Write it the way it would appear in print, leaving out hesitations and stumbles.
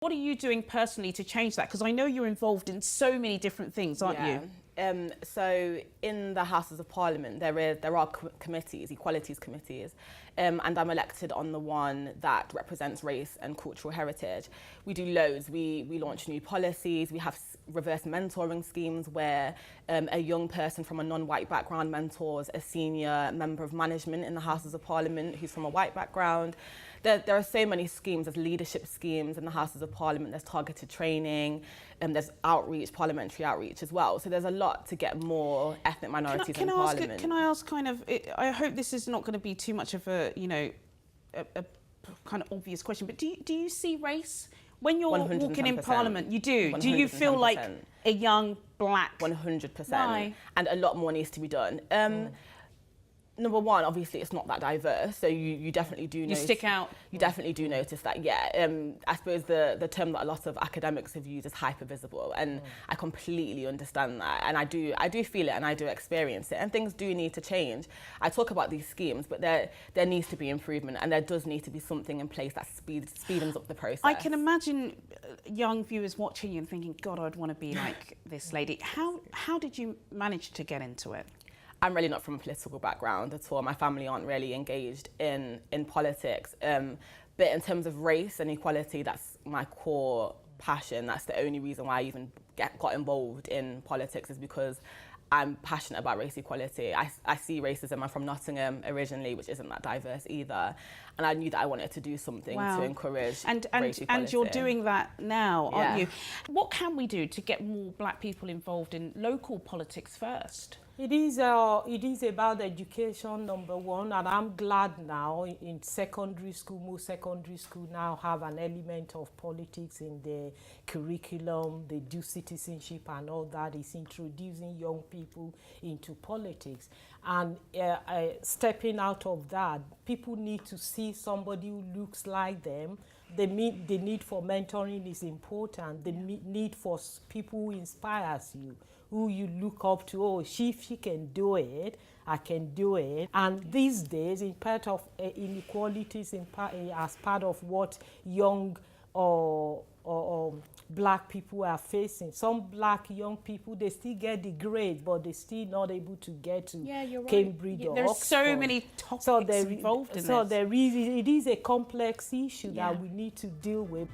What are you doing personally to change that? Because I know you're involved in so many different things, aren't you? So in the Houses of Parliament, there are committees, equalities committees, and I'm elected on the one that represents race and cultural heritage. We do loads. We launch new policies. We have reverse mentoring schemes where a young person from a non-white background mentors a senior member of management in the Houses of Parliament who's from a white background. There are so many schemes. There's leadership schemes in the Houses of Parliament. There's targeted training. There's outreach, parliamentary outreach as well. So there's a lot to get more ethnic minorities in Parliament. Can I ask kind of, I hope this is not going to be too much of a, you know, a kind of obvious question, but do you see race when you're 110%. Walking in Parliament? You do? 110%. Do you feel like a young black? 100%. Why? And a lot more needs to be done. Number one, obviously, it's not that diverse, so you definitely do notice. You stick out. You definitely do notice that, yeah. I suppose the term that a lot of academics have used is hypervisible, and I completely understand that, and I do feel it and I do experience it, and things do need to change. I talk about these schemes, but there needs to be improvement, and there does need to be something in place that speeds up the process. I can imagine young viewers watching you and thinking, God, I'd want to be like this lady. How did you manage to get into it? I'm really not from a political background at all. My family aren't really engaged in politics. But in terms of race and equality, that's my core passion. That's the only reason why I even got involved in politics, is because I'm passionate about race equality. I see racism. I'm from Nottingham originally, which isn't that diverse either. And I knew that I wanted to do something to encourage race equality. And you're doing that now, aren't you? What can we do to get more black people involved in local politics first? It is about education, number one, and I'm glad now in secondary school, most secondary school now have an element of politics in the curriculum. They do citizenship and all that. It's introducing young people into politics. And stepping out of that, people need to see somebody who looks like them. The need for mentoring is important. The need for people who inspires you, who you look up to. Oh, she can do it, I can do it. And these days, in part of inequalities, as part of what young black people are facing. Some black young people, they still get the grades, but they're still not able to get to Cambridge or There's Oxford. so many topics involved in this. So it is a complex issue that we need to deal with.